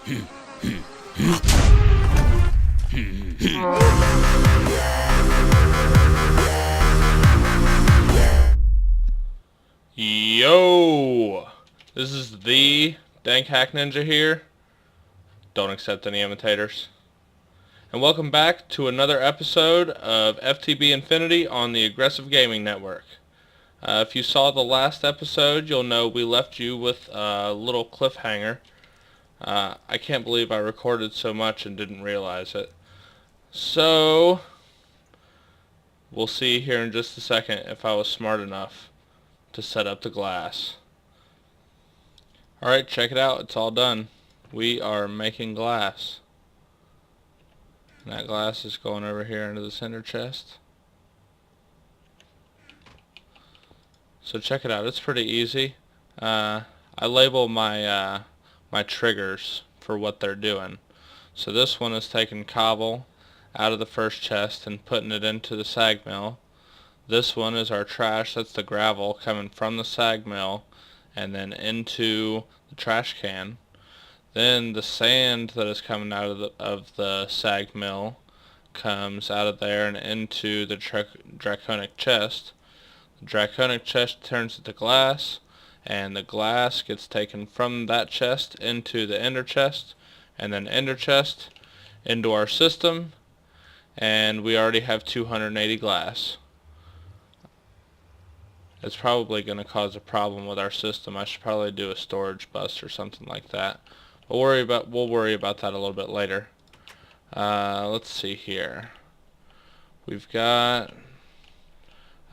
Yo! This is the Dank Hack Ninja here. Don't accept any imitators. And welcome back to another episode of FTB Infinity on the Aggressive Gaming Network. If you saw the last episode, you'll know we left you with a little cliffhanger. I can't believe I recorded so much and didn't realize it. So, we'll see here in just a second if I was smart enough to set up the glass. Alright, check it out. It's all done. We are making glass. And that glass is going over here into the center chest. So check it out. It's pretty easy. I label my my triggers for what they're doing. So this one is taking cobble out of the first chest and putting it into the sag mill. This one is our trash. That's the gravel coming from the sag mill and then into the trash can. Then the sand that is coming out of the sag mill comes out of there and into the draconic chest. The draconic chest turns into glass, and the glass gets taken from that chest into the ender chest, and then ender chest into our system, and we already have 280 glass. It's probably going to cause a problem with our system. I should probably do a storage bus or something like that. We'll worry about that a little bit later. Let's see here. We've got...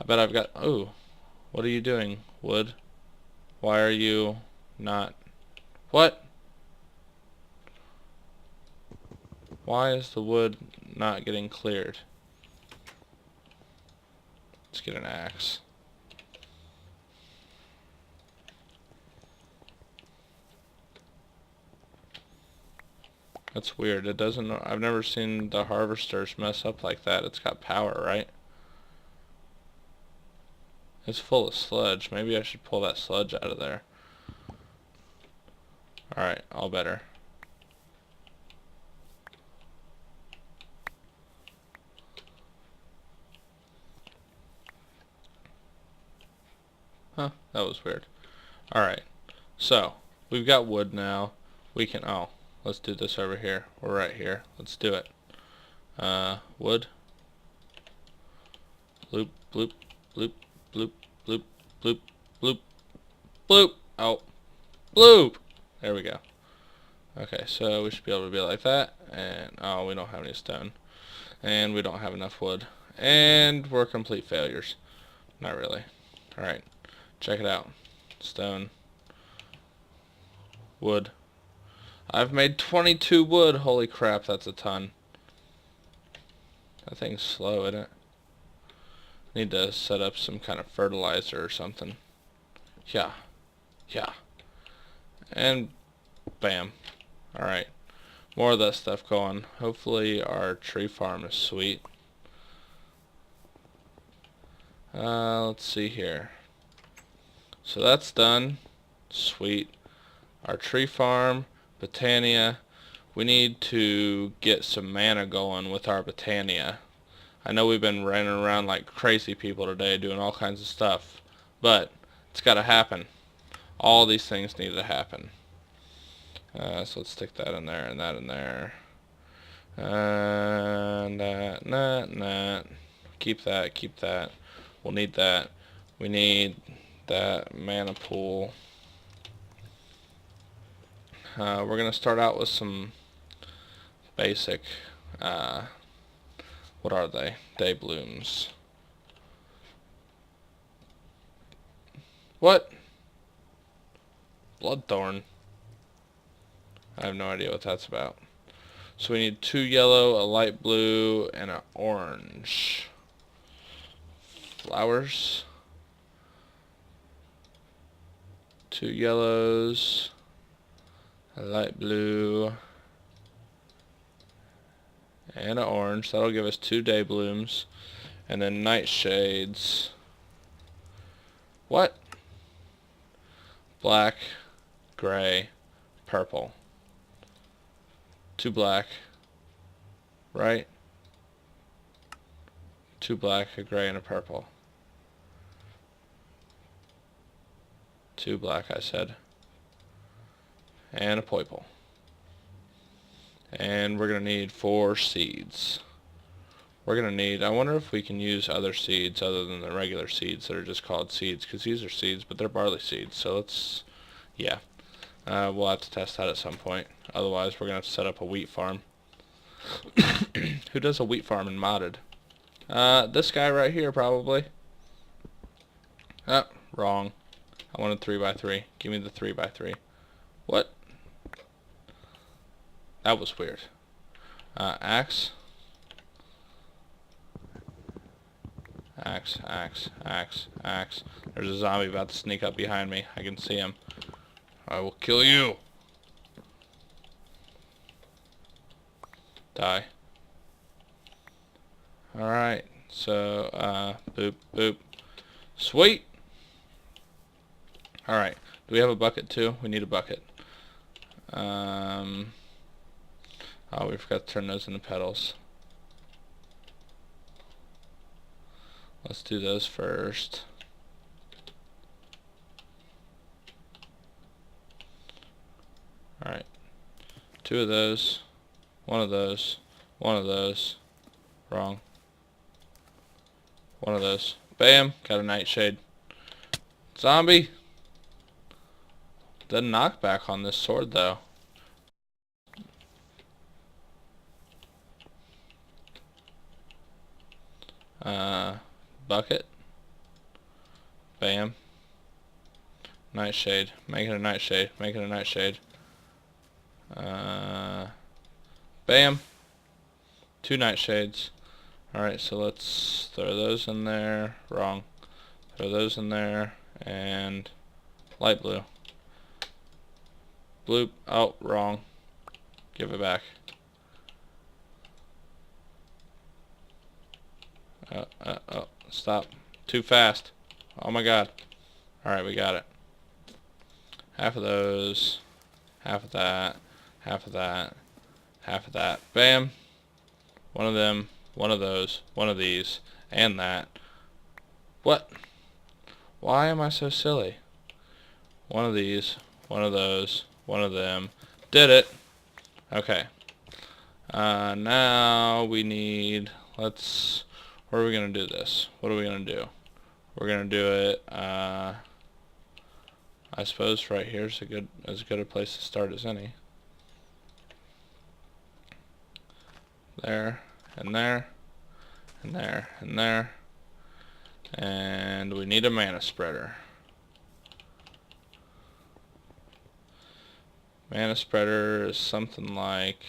I bet I've got... Oh, what are you doing, wood? Why are you not... What? Why is the wood not getting cleared? Let's get an axe. That's weird. It doesn't... I've never seen the harvesters mess up like that. It's got power, right? It's full of sludge. Maybe I should pull that sludge out of there. Alright, all better. Huh, that was weird. Alright, so, we've got wood now. We can... Oh, let's do this over here. We're right here. Let's do it. Wood. Bloop, bloop, bloop, bloop, bloop, bloop, bloop, bloop. Oh, bloop. There we go. Okay, so we should be able to be like that. And, oh, we don't have any stone. And we don't have enough wood. And we're complete failures. Not really. Alright, check it out. Stone. Wood. I've made 22 wood. Holy crap, that's a ton. That thing's slow, isn't it? Need to set up some kind of fertilizer or something. Yeah. Yeah. And bam. Alright. More of that stuff going. Hopefully our tree farm is sweet. Let's see here. So that's done. Sweet. Our tree farm. Botania. We need to get some mana going with our Botania. I know we've been running around like crazy people today doing all kinds of stuff, but it's got to happen. All these things need to happen. So let's stick that in there and that in there. And that. Keep that, keep that. We'll need that. We need that mana pool. We're going to start out with some basic, what are they? Day blooms. What? Bloodthorn. I have no idea what that's about. So we need 2 yellow, a light blue, and an orange. Flowers. 2 yellows. A light blue and an orange. That'll give us 2 day blooms. And then nightshades. What? Black, gray, purple. 2 black, right? 2 black, a gray, and a purple. 2 black, I said. And a purple. And we're going to need 4 seeds. We're going to need, I wonder if we can use other seeds other than the regular seeds that are just called seeds, because these are seeds, but they're barley seeds. So let's, yeah, we'll have to test that at some point. Otherwise, we're going to have to set up a wheat farm. Who does a wheat farm in modded? This guy right here, probably. Oh, wrong. I wanted 3x3. Give me the 3x3. What? That was weird. Axe. Axe, axe, axe, axe. There's a zombie about to sneak up behind me. I can see him. I will kill you. Die. Alright, so, boop, boop. Sweet! Alright, do we have a bucket too? We need a bucket. Oh, we forgot to turn those into petals. Let's do those first. Alright, 2 of those, 1 of those, 1 of those. Wrong. 1 of those. Bam! Got a nightshade. Zombie! Doesn't knock back on this sword though. Bucket. Bam. Nightshade. Make it a nightshade. Make it a nightshade. Bam. 2 nightshades. Alright, so let's throw those in there. Wrong. Throw those in there. And light blue. Bloop. Oh, wrong. Give it back. Oh, stop. Too fast. Oh my god. Alright, we got it. Half of those. Half of that. Half of that. Half of that. Bam. 1 of them. 1 of those. 1 of these. And that. What? Why am I so silly? 1 of these. 1 of those. 1 of them. Did it. Okay. Now we need, where are we going to do this? What are we going to do? We're going to do it, I suppose right here is as good a place to start as any. There, and there, and there, and there. And we need a mana spreader. Mana spreader is something like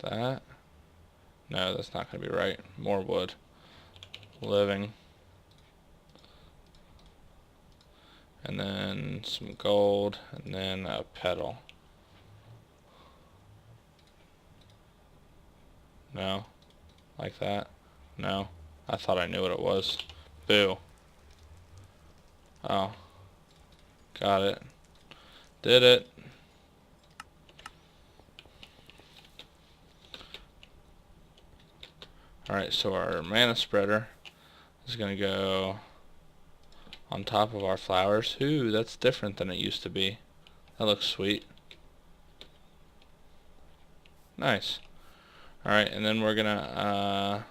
that. No, that's not going to be right. More wood. Living. And then some gold, and then a petal. No? Like that? No? I thought I knew what it was. Boo. Oh. Got it. Did it. Alright, so our mana spreader is going to go on top of our flowers. Ooh, that's different than it used to be. That looks sweet. Nice. Alright, and then we're going to,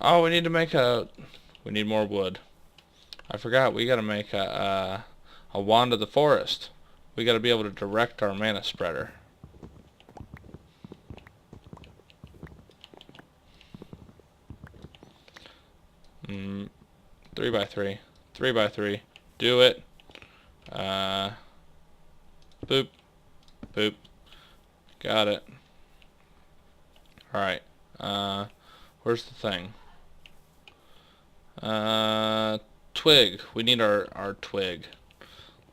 oh, we need to make we need more wood. I forgot, we got to make a wand of the forest. We got to be able to direct our mana spreader. Mm, 3x3. 3x3. Do it. Boop. Boop. Got it. Alright. Where's the thing? Twig. We need our twig.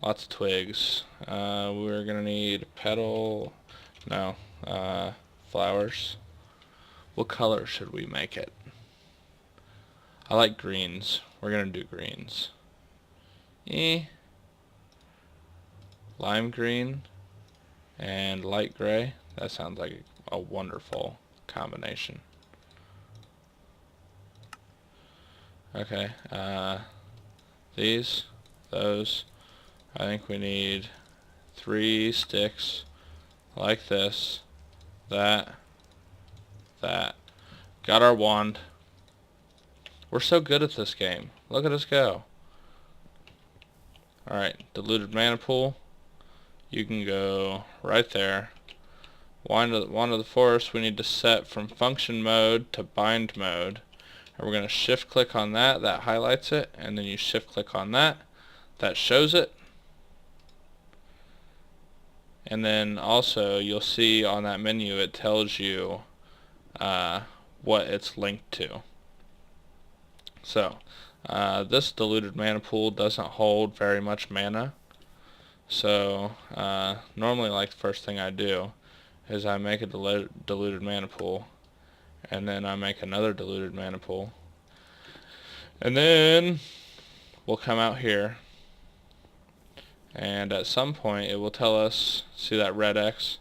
Lots of twigs. We're gonna need petal. No. Flowers. What color should we make it? I like greens. We're gonna do greens. Lime green and light gray. That sounds like a wonderful combination. Okay, these, those, I think we need 3 sticks like this, that, that. Got our wand. We're so good at this game. Look at us go. Alright, diluted mana pool. You can go right there. Wand of the forest we need to set from function mode to bind mode. And we're going to shift click on that. That highlights it. And then you shift click on that. That shows it. And then also you'll see on that menu it tells you what it's linked to. So this diluted mana pool doesn't hold very much mana. So normally, like, the first thing I do is I make a diluted mana pool, and then I make another diluted mana pool, and then we'll come out here, and at some point it will tell us, see that red X?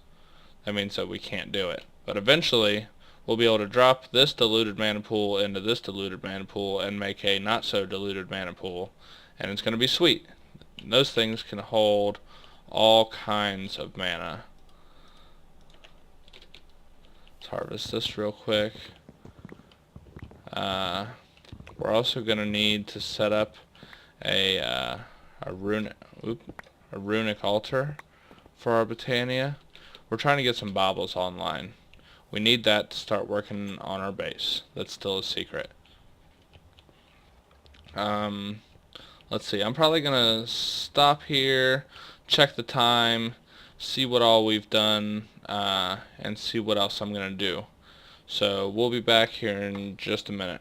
That means that we can't do it. But eventually we'll be able to drop this diluted mana pool into this diluted mana pool and make a not so diluted mana pool, and it's going to be sweet. Those things can hold all kinds of mana. Let's harvest this real quick. We're also going to need to set up a runic altar for our Botania. We're trying to get some baubles online. We need that to start working on our base. That's still a secret. Let's see, I'm probably gonna stop here, check the time, see what all we've done, and see what else I'm gonna do. So we'll be back here in just a minute.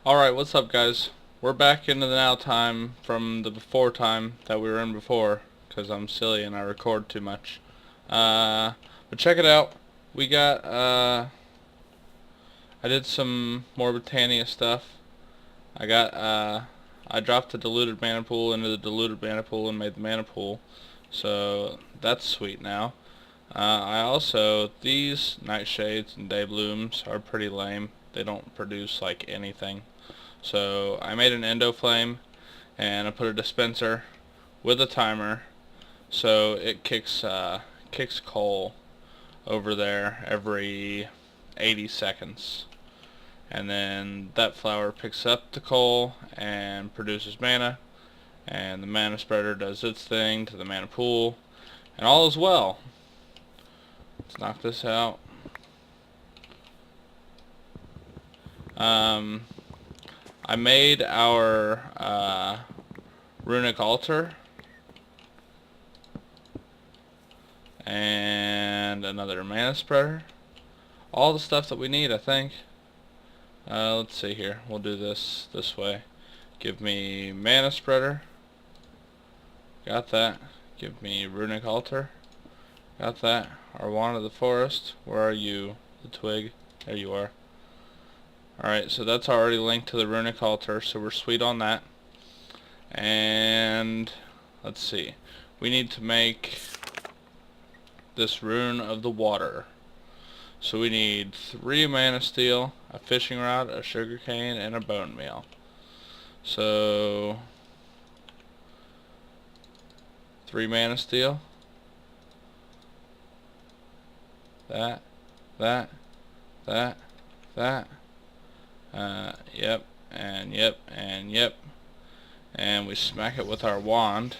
Alright, what's up, guys? We're back into the now time from the before time that we were in before, because I'm silly and I record too much. But check it out. We got, I did some more Botania stuff. I dropped the diluted mana pool into the diluted mana pool and made the mana pool, so that's sweet now. These nightshades and day blooms are pretty lame. They don't produce like anything. So I made an endo flame and I put a dispenser with a timer, so it kicks coal over there every 80 seconds. And then that flower picks up the coal and produces mana, and the mana spreader does its thing to the mana pool, and all is well. Let's knock this out. I made our runic altar and another mana spreader. All the stuff that we need, I think. Let's see here. We'll do this way. Give me mana spreader. Got that. Give me runic altar. Got that. Our wand of the forest. Where are you? The twig. There you are. Alright, so that's already linked to the runic altar, so we're sweet on that. And let's see. We need to make this rune of the water. So we need 3 mana steel, a fishing rod, a sugar cane, and a bone meal. So 3 mana steel. That. Yep, and yep, and yep. And we smack it with our wand.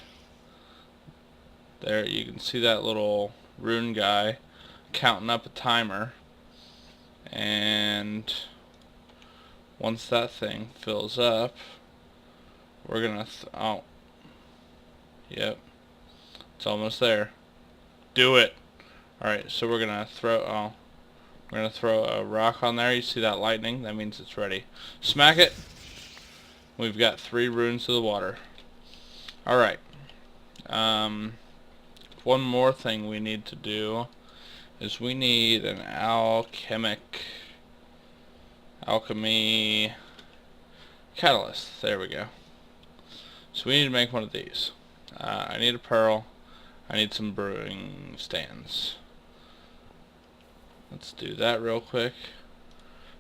There, you can see that little rune guy counting up a timer, and once that thing fills up, we're gonna oh, yep, it's almost there. Do it. Alright, so we're gonna throw a rock on there. You see that lightning? That means it's ready. Smack it. We've got 3 runes to the water. Alright, one more thing we need to do is we need an alchemy catalyst. There we go. So we need to make one of these. I need a pearl, I need some brewing stands. Let's do that real quick.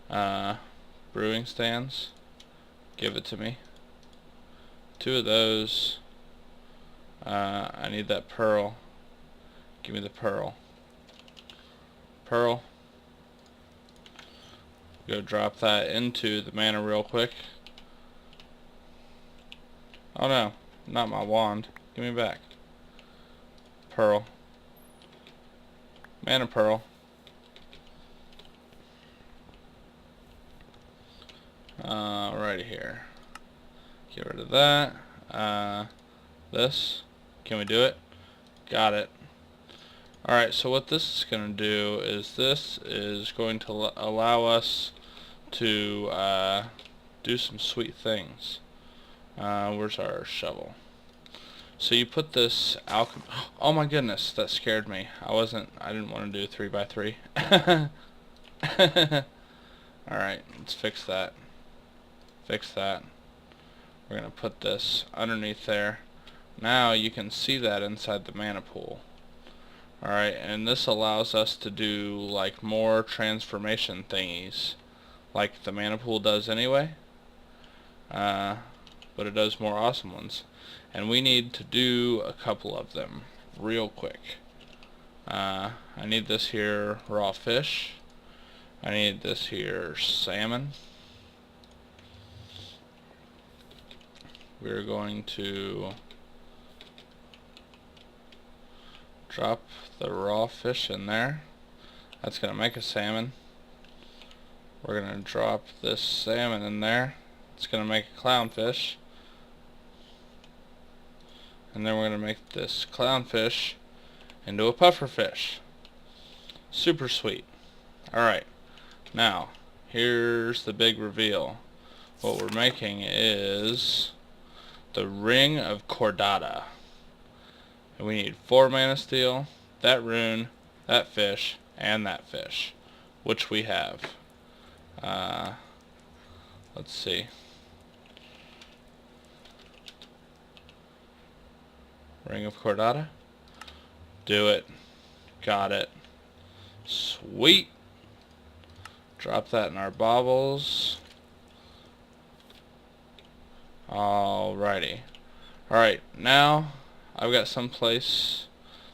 Brewing stands. Give it to me. 2 of those. I need that pearl. Give me the pearl. Pearl. Go drop that into the mana real quick. Oh no, not my wand. Give me back. Pearl. Mana pearl. Right here. Get rid of that. This. Can we do it? Got it. Alright, so what this is going to do is this is going to allow us to do some sweet things. Where's our shovel? So you put this alchemy. Oh my goodness, that scared me. I didn't want to do 3x3. Alright, let's fix that. Fix that. We're going to put this underneath there. Now you can see that inside the mana pool. Alright, and this allows us to do like more transformation thingies, like the mana pool does anyway, but it does more awesome ones. And we need to do a couple of them real quick. I need this here raw fish. I need this here salmon. We're going to drop the raw fish in there. That's going to make a salmon. We're going to drop this salmon in there. It's going to make a clownfish. And then we're going to make this clownfish into a pufferfish. Super sweet. Alright, now here's the big reveal. What we're making is the Ring of Cordata. And we need 4 mana steel, that rune, that fish, and that fish, which we have. Let's see. Ring of Cordata. Do it. Got it. Sweet. Drop that in our baubles. Alrighty. Alright, now I've got some place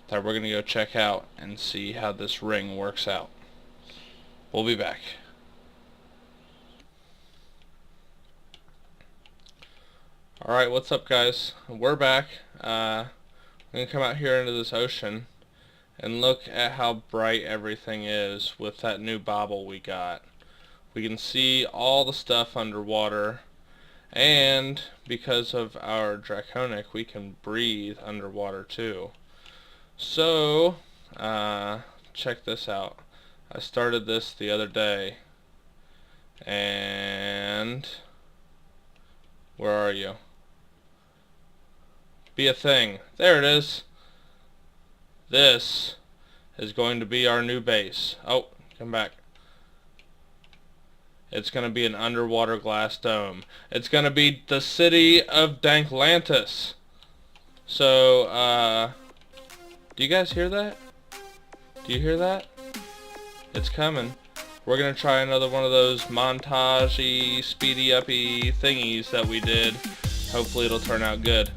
that we're going to go check out and see how this ring works out. We'll be back. Alright, what's up guys? We're back. I'm going to come out here into this ocean and look at how bright everything is with that new bauble we got. We can see all the stuff underwater, and because of our draconic we can breathe underwater too. So check this out. I started this the other day, and where are you? Be a thing. There it is. This is going to be our new base. Oh, come back. It's going to be an underwater glass dome. It's going to be the city of Danklantis. So, do you guys hear that? Do you hear that? It's coming. We're going to try another one of those montage-y, speedy-uppy thingies that we did. Hopefully it'll turn out good.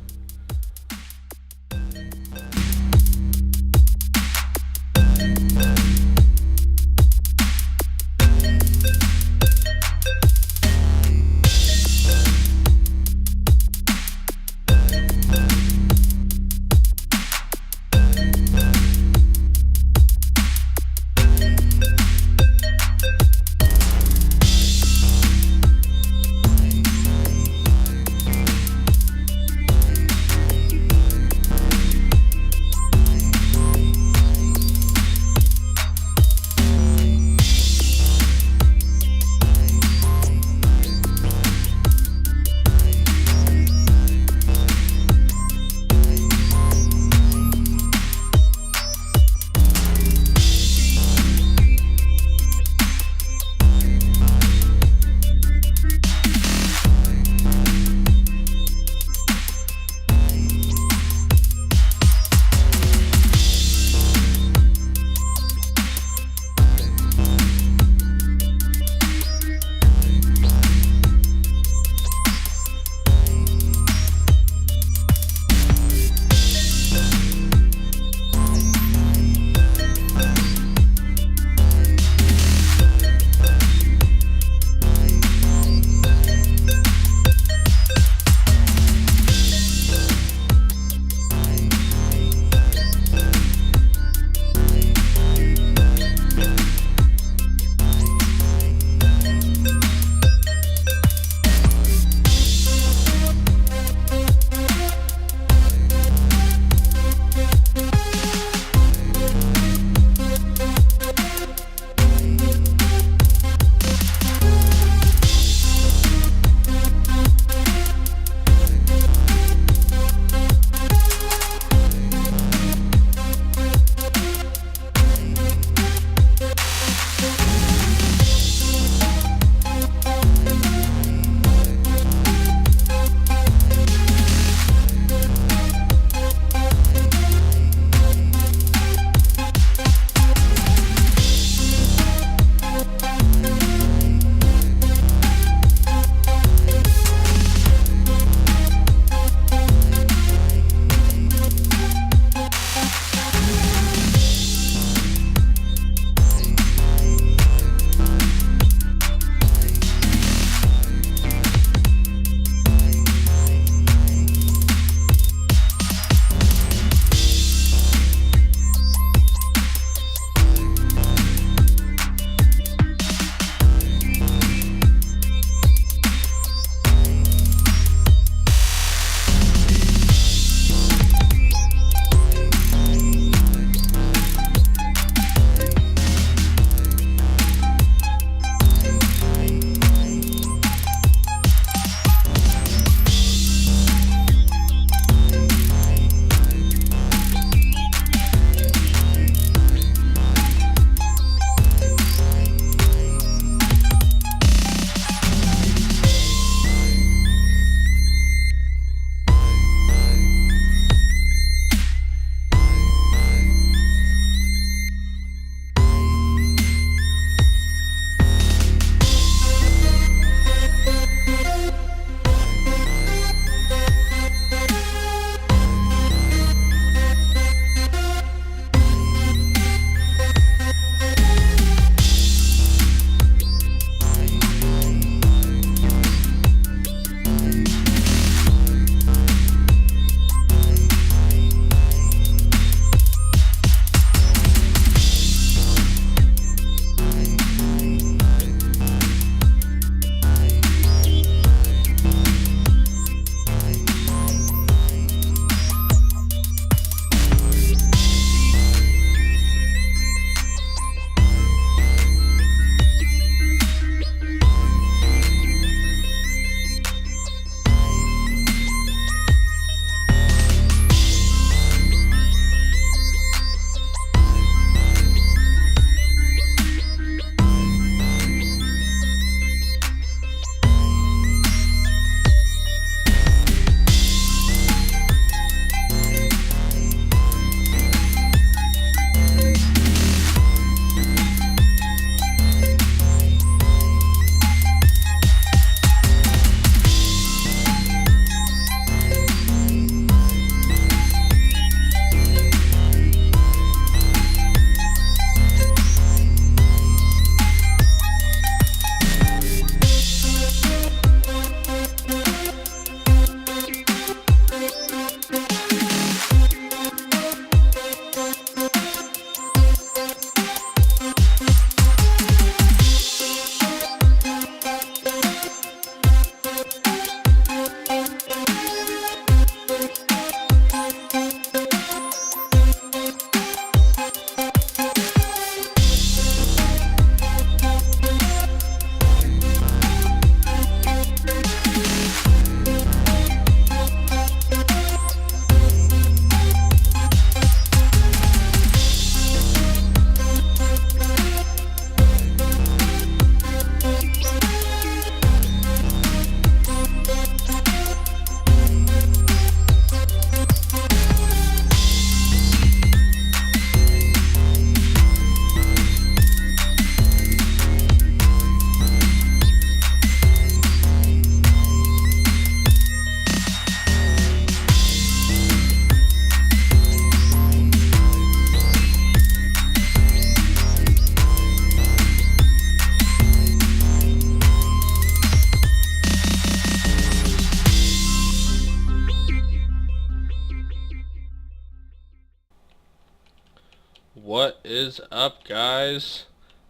What is up, guys?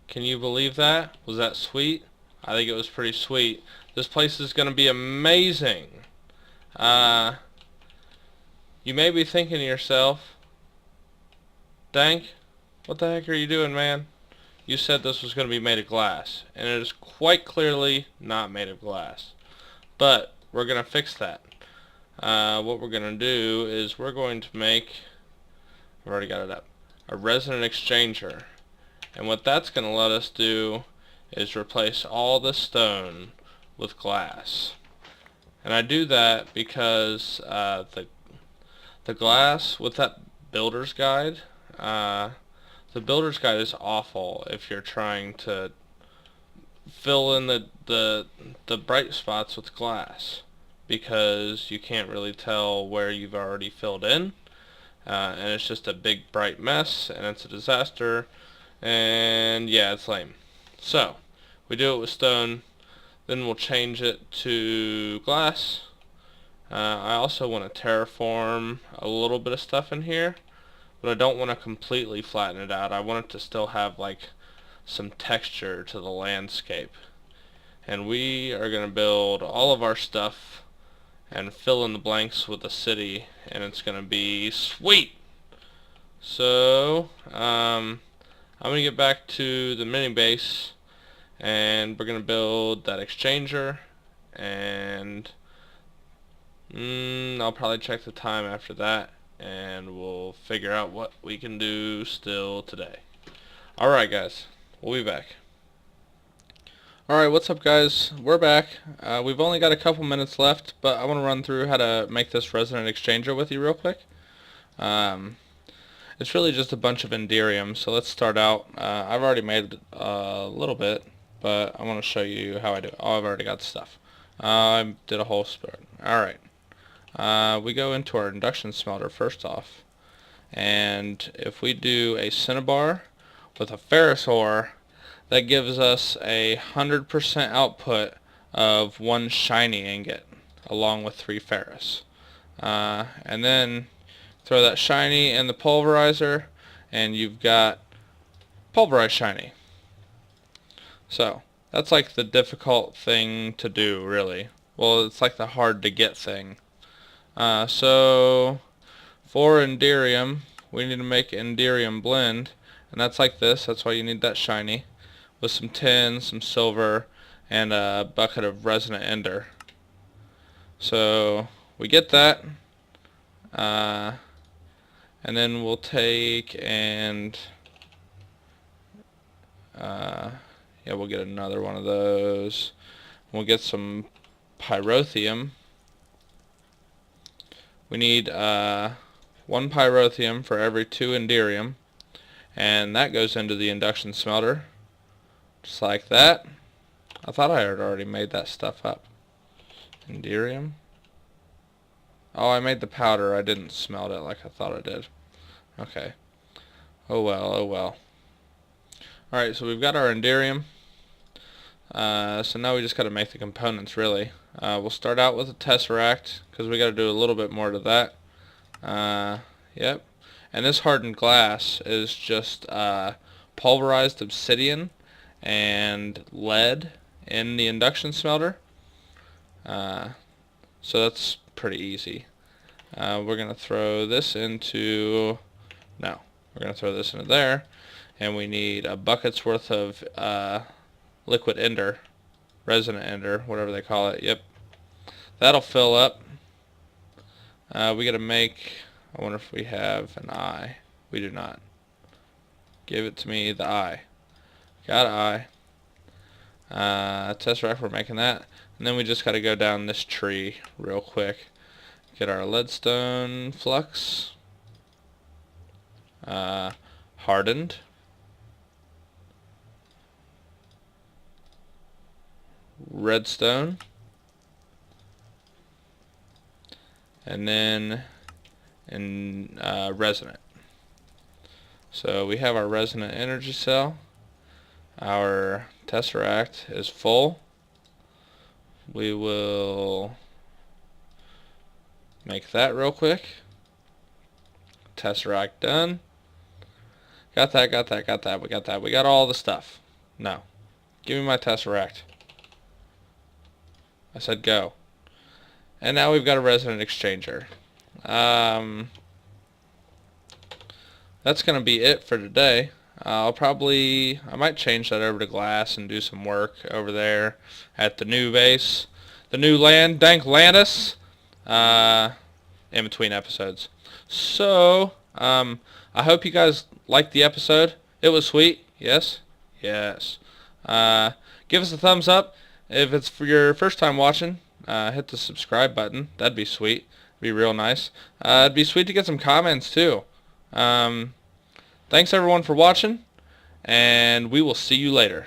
Can you believe that? Was that sweet? I think it was pretty sweet. This place is gonna be amazing. Uh, you may be thinking to yourself, Dank, what the heck are you doing, man? You said this was gonna be made of glass, and it is quite clearly not made of glass. But we're gonna fix that. What we're gonna do is we're going to make, I've already got it up, a resonant exchanger. And what that's going to let us do is replace all the stone with glass. And I do that because the glass with that builder's guide, the builder's guide is awful if you're trying to fill in the bright spots with glass, because you can't really tell where you've already filled in, and it's just a big bright mess, and it's a disaster. And yeah, it's lame. So we do it with stone, then we'll change it to glass. I also want to terraform a little bit of stuff in here, but I don't want to completely flatten it out. I want it to still have like some texture to the landscape. And we are going to build all of our stuff and fill in the blanks with a city, and it's going to be sweet. So I'm going to get back to the mini base, and we're going to build that exchanger, and I'll probably check the time after that, and we'll figure out what we can do still today. Alright guys, we'll be back. Alright, what's up guys? We're back. We've only got a couple minutes left, but I want to run through how to make this resonant exchanger with you real quick. It's really just a bunch of Enderium, so let's start out. I've already made a little bit, but I want to show you how I do it. Oh, I've already got the stuff. I did a whole spread. Alright. We go into our induction smelter first off, and if we do a cinnabar with a ferrous ore, that gives us 100% output of 1 shiny ingot along with 3 ferrous. And then throw that shiny in the pulverizer, and you've got pulverized shiny. So that's like the difficult thing to do, really. Well, it's like the hard to get thing. So for Enderium, we need to make Enderium blend, and that's like this. That's why you need that shiny, with some tin, some silver, and a bucket of resonant ender. So we get that. And then we'll take and yeah, we'll get another one of those. We'll get some pyrotheum. We need 1 pyrotheum for every 2 Enderium, and that goes into the induction smelter, just like that. I thought I had already made that stuff up. Enderium. Oh, I made the powder. I didn't smelt it like I thought I did. Okay. Oh well, oh well. Alright, so we've got our Enderium. So now we just got to make the components, really. We'll start out with a tesseract, because we got to do a little bit more to that. Yep. And this hardened glass is just pulverized obsidian and lead in the induction smelter. So that's pretty easy. We're going to throw this into, no, we're going to throw this into there, and we need a bucket's worth of liquid ender, resonant ender, whatever they call it. Yep, that'll fill up. We got to make, I wonder if we have an eye. We do not. Give it to me, the eye. Got an eye. Tesseract, we're making that. And then we just got to go down this tree real quick. Get our leadstone flux. Hardened. Redstone. And then resonant. So we have our resonant energy cell. Our tesseract is full. We will make that real quick. Tesseract done. Got that, got that, got that. We got that. We got all the stuff. No. Give me my Tesseract. I said go. And now we've got a resident exchanger. That's going to be it for today. I might change that over to glass and do some work over there at the new base. The new land, Dank Landis, in between episodes. So, I hope you guys liked the episode. It was sweet. Yes? Yes. Give us a thumbs up. If it's for your first time watching, hit the subscribe button. That'd be sweet. Be real nice. It'd be sweet to get some comments too. Thanks everyone for watching, and we will see you later.